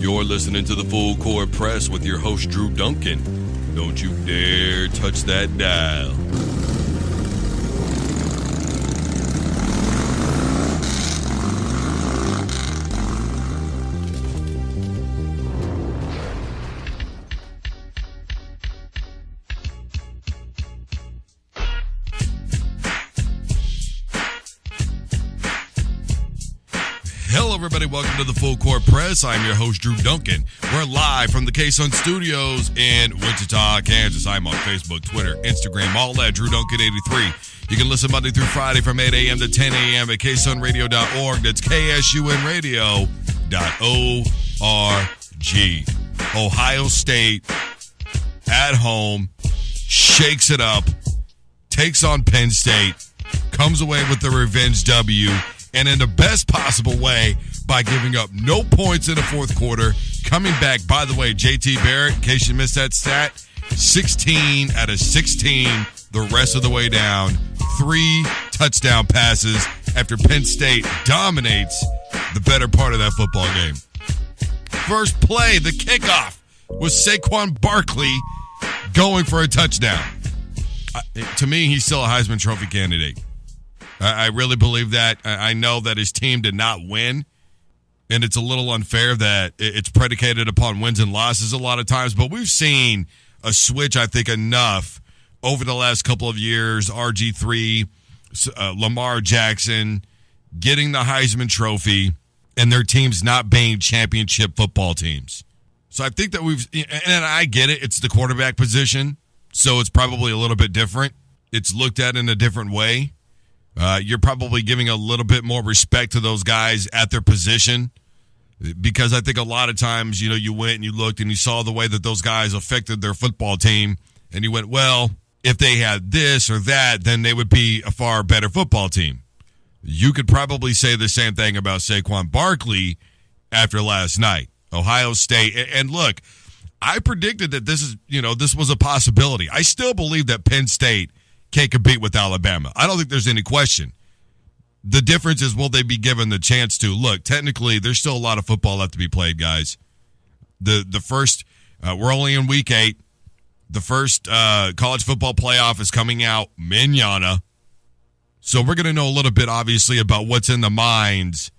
You're listening to the Full Court Press with your host, Drew Duncan. Don't you dare touch that dial. Hello, everybody. Welcome to the Full Court Press. I'm your host, Drew Duncan. We're live from the K-Sun Studios in Wichita, Kansas. I'm on Facebook, Twitter, Instagram, all at Drew Duncan 83. You can listen Monday through Friday from 8 a.m. to 10 a.m. at ksunradio.org. That's ksunradio.org. Ohio State at home shakes it up, takes on Penn State, comes away with the revenge W, and in the best possible way by giving up no points in the fourth quarter. Coming back, by the way, JT Barrett, in case you missed that stat, 16 out of 16 the rest of the way down. 3 touchdown passes after Penn State dominates the better part of that football game. First play, the kickoff, was Saquon Barkley going for a touchdown. To me, he's still a Heisman Trophy candidate. I really believe that. I know that his team did not win, and it's a little unfair that it's predicated upon wins and losses a lot of times, but we've seen a switch, I think, enough over the last couple of years. RG3, Lamar Jackson getting the Heisman Trophy, and their teams not being championship football teams. So I think that and I get it, it's the quarterback position, so it's probably a little bit different. It's looked at in a different way. You're probably giving a little bit more respect to those guys at their position, because I think a lot of times, you went and you looked and you saw the way that those guys affected their football team, and you went, well, if they had this or that, then they would be a far better football team. You could probably say the same thing about Saquon Barkley after last night. Ohio State, and look, I predicted that this was a possibility. I still believe that Penn State can't compete with Alabama. I don't think there's any question. The difference is, will they be given the chance to? Look, technically, there's still a lot of football left to be played, guys. The first, we're only in week 8. The first college football playoff is coming out mañana. So we're going to know a little bit, obviously, about what's in the minds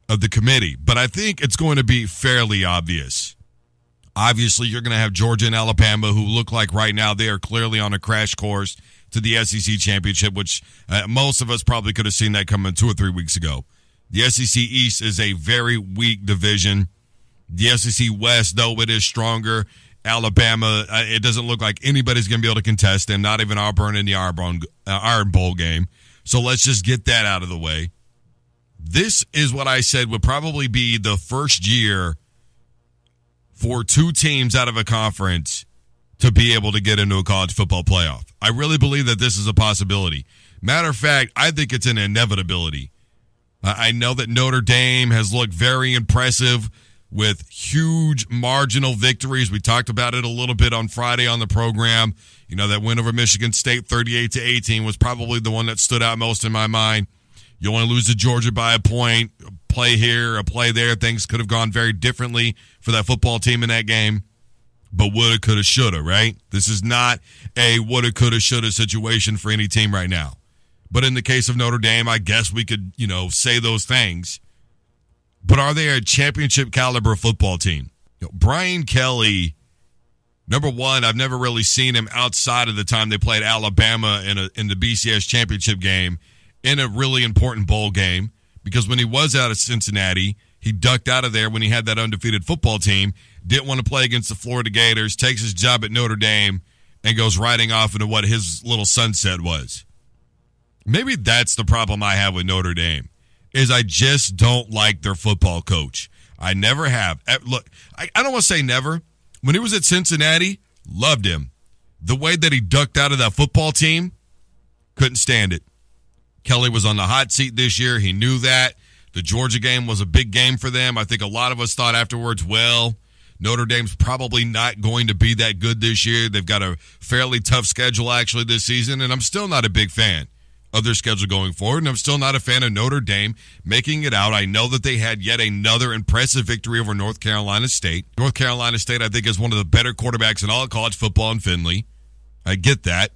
of the committee. But I think it's going to be fairly obvious. Obviously, you're going to have Georgia and Alabama, who look like right now they are clearly on a crash course to the SEC championship, which most of us probably could have seen that coming 2 or 3 weeks ago. The SEC East is a very weak division. The SEC West, though it is stronger, Alabama, it doesn't look like anybody's going to be able to contest them, not even Auburn in the Iron Bowl game. So let's just get that out of the way. This is what I said would probably be the first year for 2 teams out of a conference to be able to get into a college football playoff. I really believe that this is a possibility. Matter of fact, I think it's an inevitability. I know that Notre Dame has looked very impressive with huge marginal victories. We talked about it a little bit on Friday on the program. That win over Michigan State 38-18 was probably the one that stood out most in my mind. You only lose to Georgia by a point, a play here, a play there. Things could have gone very differently for that football team in that game. But woulda, coulda, shoulda, right? This is not a woulda, coulda, shoulda situation for any team right now. But in the case of Notre Dame, I guess we could, say those things. But are they a championship caliber football team? Brian Kelly, number one, I've never really seen him outside of the time they played Alabama in the BCS championship game in a really important bowl game, because when he was out of Cincinnati, he ducked out of there when he had that undefeated football team, didn't want to play against the Florida Gators, takes his job at Notre Dame, and goes riding off into what his little sunset was. Maybe that's the problem I have with Notre Dame, is I just don't like their football coach. I never have. Look, I don't want to say never. When he was at Cincinnati, loved him. The way that he ducked out of that football team, couldn't stand it. Kelly was on the hot seat this year. He knew that. The Georgia game was a big game for them. I think a lot of us thought afterwards, well, Notre Dame's probably not going to be that good this year. They've got a fairly tough schedule, actually, this season, and I'm still not a big fan. of their schedule going forward, and I'm still not a fan of Notre Dame making it out. I know that they had yet another impressive victory over North Carolina State. North Carolina State, I think, is one of the better quarterbacks in all of college football in Finley. I get that.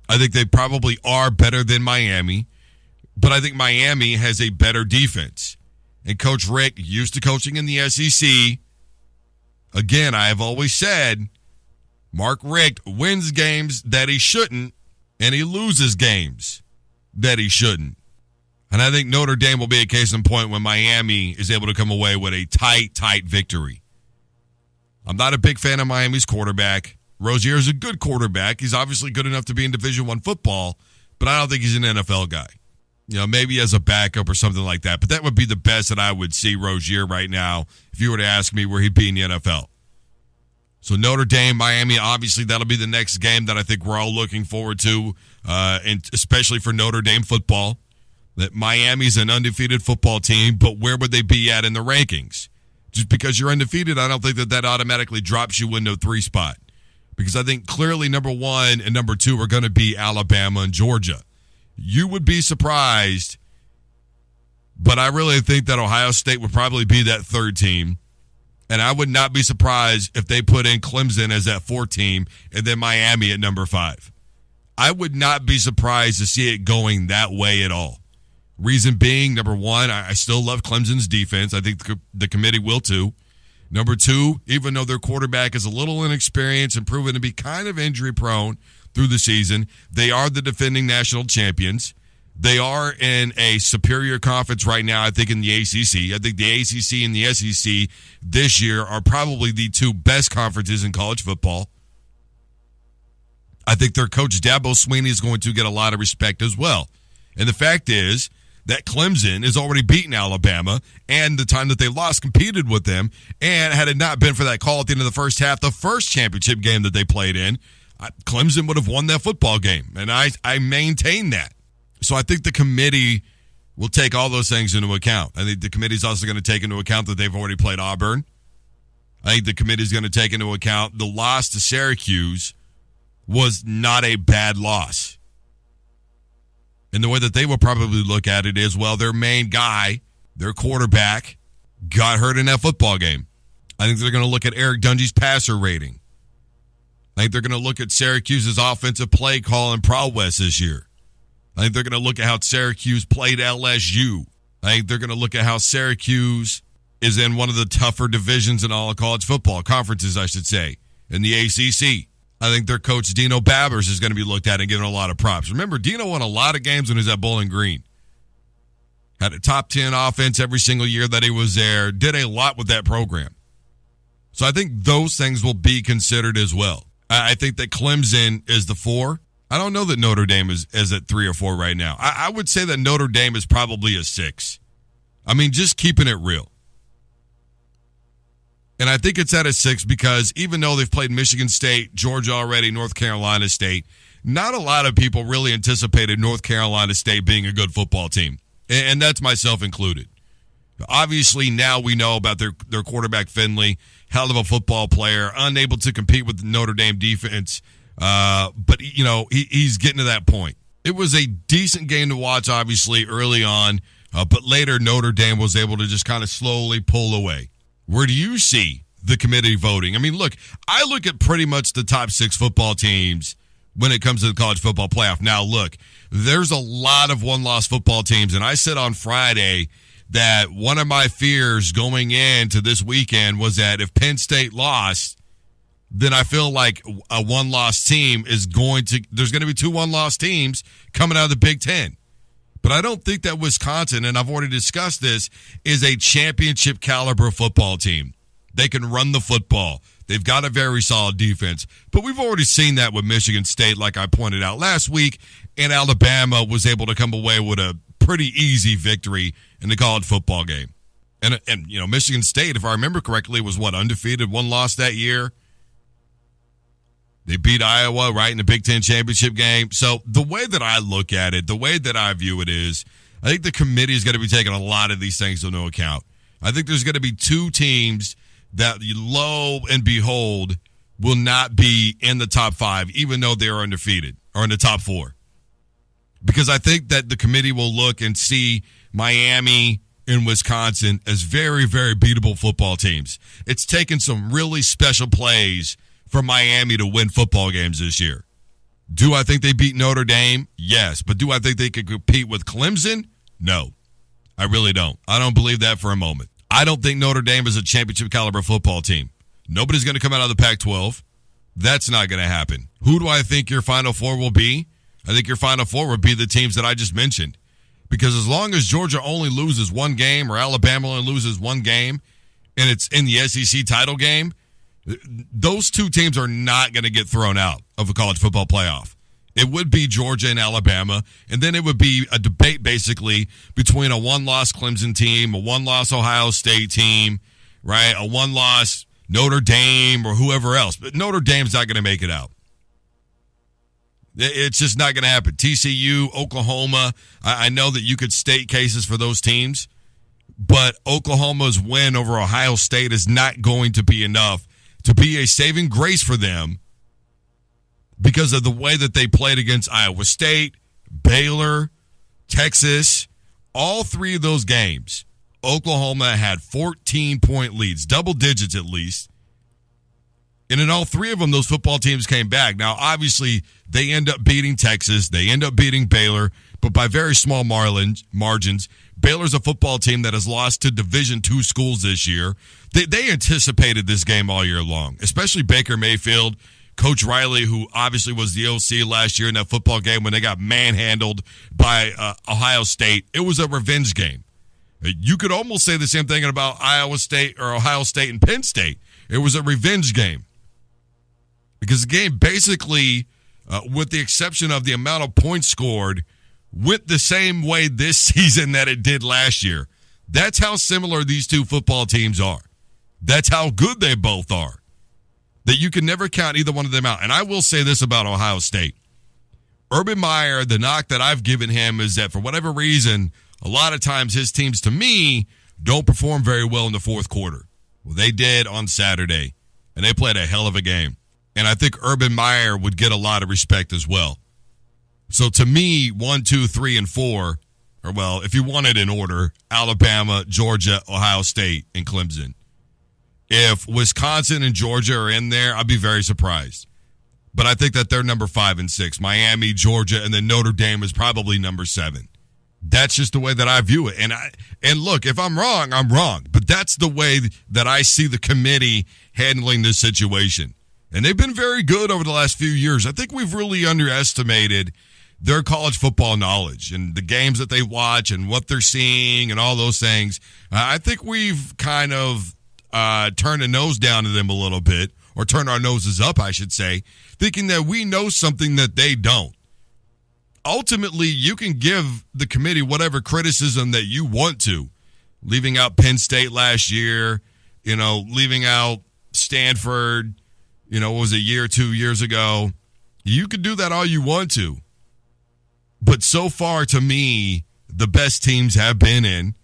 I think they probably are better than Miami, but I think Miami has a better defense. And Coach Rick, used to coaching in the SEC, again, I have always said, Mark Richt wins games that he shouldn't, and he loses games that he shouldn't. And I think Notre Dame will be a case in point when Miami is able to come away with a tight victory. I'm not a big fan of Miami's quarterback. Rozier is a good quarterback. He's obviously good enough to be in Division I football, but I don't think he's an NFL guy. You know, maybe as a backup or something like that. But that would be the best that I would see Rozier right now if you were to ask me where he'd be in the NFL. So Notre Dame, Miami, obviously that'll be the next game that I think we're all looking forward to, and especially for Notre Dame football. That Miami's an undefeated football team, but where would they be at in the rankings? Just because you're undefeated, I don't think that automatically drops you into a 3 spot. Because I think clearly number 1 and number 2 are going to be Alabama and Georgia. You would be surprised, but I really think that Ohio State would probably be that 3rd team. And I would not be surprised if they put in Clemson as that 4th team and then Miami at number 5. I would not be surprised to see it going that way at all. Reason being, number 1, I still love Clemson's defense. I think the committee will too. Number 2, even though their quarterback is a little inexperienced and proven to be kind of injury prone through the season, they are the defending national champions. They are in a superior conference right now, I think, in the ACC. I think the ACC and the SEC this year are probably the 2 best conferences in college football. I think their coach, Dabo Swinney, is going to get a lot of respect as well. And the fact is that Clemson has already beaten Alabama, and the time that they lost competed with them, and had it not been for that call at the end of the first half, the first championship game that they played in, Clemson would have won that football game, and I maintain that. So I think the committee will take all those things into account. I think the committee is also going to take into account that they've already played Auburn. I think the committee is going to take into account the loss to Syracuse was not a bad loss. And the way that they will probably look at it is, well, their main guy, their quarterback, got hurt in that football game. I think they're going to look at Eric Dungy's passer rating. I think they're going to look at Syracuse's offensive play call and prowess this year. I think they're going to look at how Syracuse played LSU. I think they're going to look at how Syracuse is in one of the tougher divisions in all of college football, conferences, I should say, in the ACC. I think their coach, Dino Babers, is going to be looked at and given a lot of props. Remember, Dino won a lot of games when he was at Bowling Green. Had a top 10 offense every single year that he was there. Did a lot with that program. So I think those things will be considered as well. I think that Clemson is the 4. I don't know that Notre Dame is at 3 or 4 right now. I would say that Notre Dame is probably a 6. I mean, just keeping it real. And I think it's at a 6 because even though they've played Michigan State, Georgia already, North Carolina State, not a lot of people really anticipated North Carolina State being a good football team. And that's myself included. Obviously, now we know about their quarterback, Finley, hell of a football player, unable to compete with the Notre Dame defense. But, you know, he's getting to that point. It was a decent game to watch, obviously, early on. But later, Notre Dame was able to just kind of slowly pull away. Where do you see the committee voting? I mean, look, I look at pretty much the top 6 football teams when it comes to the college football playoff. Now, look, there's a lot of one-loss football teams, and I said on Friday that one of my fears going into this weekend was that if Penn State lost, then I feel like a one-loss team there's going to be 2 one-loss teams coming out of the Big Ten. But I don't think that Wisconsin, and I've already discussed this, is a championship caliber football team. They can run the football. They've got a very solid defense. But we've already seen that with Michigan State, like I pointed out last week, and Alabama was able to come away with a pretty easy victory in the college football game. And you know, Michigan State, if I remember correctly, was undefeated, 1 loss that year. They beat Iowa right in the Big Ten championship game. So the way that I look at it, the way that I view it is, I think the committee is going to be taking a lot of these things into account. I think there's going to be 2 teams that, lo and behold, will not be in the top 5, even though they are undefeated, or in the top 4. because I think that the committee will look and see Miami and Wisconsin as very, very beatable football teams. It's taken some really special plays for Miami to win football games this year. Do I think they beat Notre Dame? Yes. But do I think they could compete with Clemson? No. I really don't. I don't believe that for a moment. I don't think Notre Dame is a championship caliber football team. Nobody's going to come out of the Pac-12. That's not going to happen. Who do I think your Final Four will be? I think your Final Four would be the teams that I just mentioned. Because as long as Georgia only loses one game or Alabama only loses one game and it's in the SEC title game, those two teams are not going to get thrown out of a college football playoff. It would be Georgia and Alabama, and then it would be a debate basically between a one-loss Clemson team, a one-loss Ohio State team, right? A one-loss Notre Dame or whoever else. But Notre Dame's not going to make it out. It's just not going to happen. TCU, Oklahoma, I know that you could state cases for those teams, but Oklahoma's win over Ohio State is not going to be enough to be a saving grace for them because of the way that they played against Iowa State, Baylor, Texas. All three of those games, Oklahoma had 14-point leads, double digits at least. And in all three of them, those football teams came back. Now, obviously, they end up beating Texas. They end up beating Baylor, but by very small margins. Baylor's a football team that has lost to Division II schools this year. They anticipated this game all year long, especially Baker Mayfield, Coach Riley, who obviously was the OC last year in that football game when they got manhandled by Ohio State. It was a revenge game. You could almost say the same thing about Iowa State or Ohio State and Penn State. It was a revenge game. Because the game basically, with the exception of the amount of points scored, went the same way this season that it did last year. That's how similar these two football teams are. That's how good they both are. That you can never count either one of them out. And I will say this about Ohio State. Urban Meyer, the knock that I've given him is that for whatever reason, a lot of times his teams, to me, don't perform very well in the fourth quarter. Well, they did on Saturday, and they played a hell of a game. And I think Urban Meyer would get a lot of respect as well. So to me, 1, 2, 3, and 4, or well, if you want it in order, Alabama, Georgia, Ohio State, and Clemson. If Wisconsin and Georgia are in there, I'd be very surprised. But I think that they're number 5 and 6. Miami, Georgia, and then Notre Dame is probably number 7. That's just the way that I view it. And look, if I'm wrong, I'm wrong. But that's the way that I see the committee handling this situation. And they've been very good over the last few years. I think we've really underestimated their college football knowledge and the games that they watch and what they're seeing and all those things. I think we've kind of turned a nose down to them a little bit, or turned our noses up, I should say, thinking that we know something that they don't. Ultimately, you can give the committee whatever criticism that you want to. Leaving out Penn State last year, leaving out Stanford, what was it, a year or 2 years ago? You could do that all you want to. But so far, to me, the best teams have been in.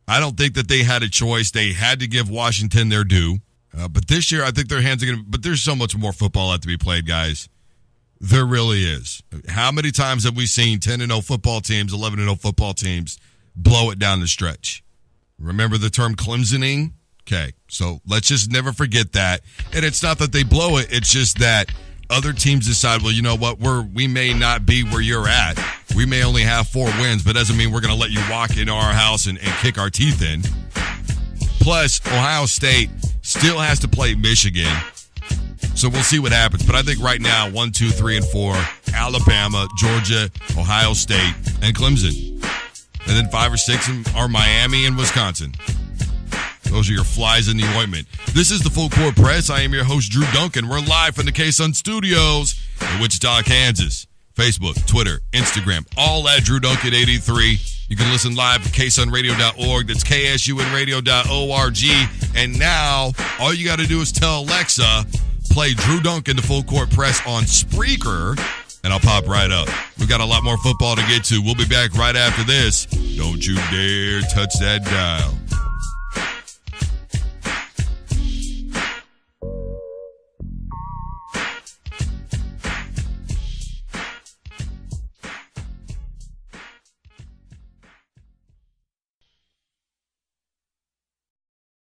I don't think that they had a choice. They had to give Washington their due. But this year, I think their hands are going to... But there's so much more football left to be played, guys. There really is. How many times have we seen 10-0 football teams, 11-0 football teams blow it down the stretch? Remember the term Clemsoning? Okay, so let's just never forget that. And it's not that they blow it. It's just that other teams decide, well, you know what? We may not be where you're at. We may only have 4 wins, but doesn't mean we're going to let you walk into our house and kick our teeth in. Plus, Ohio State still has to play Michigan. So we'll see what happens. But I think right now, 1, 2, 3, and 4, Alabama, Georgia, Ohio State, and Clemson. And then 5 or 6 are Miami and Wisconsin. Those are your flies in the ointment. This is the Full Court Press. I am your host, Drew Duncan. We're live from the K-Sun Studios in Wichita, Kansas. Facebook, Twitter, Instagram, all at Drew Duncan 83. You can listen live at ksunradio.org. That's ksunradio.org. And now, all you got to do is tell Alexa, play Drew Duncan, the Full Court Press on Spreaker, and I'll pop right up. We've got a lot more football to get to. We'll be back right after this. Don't you dare touch that dial.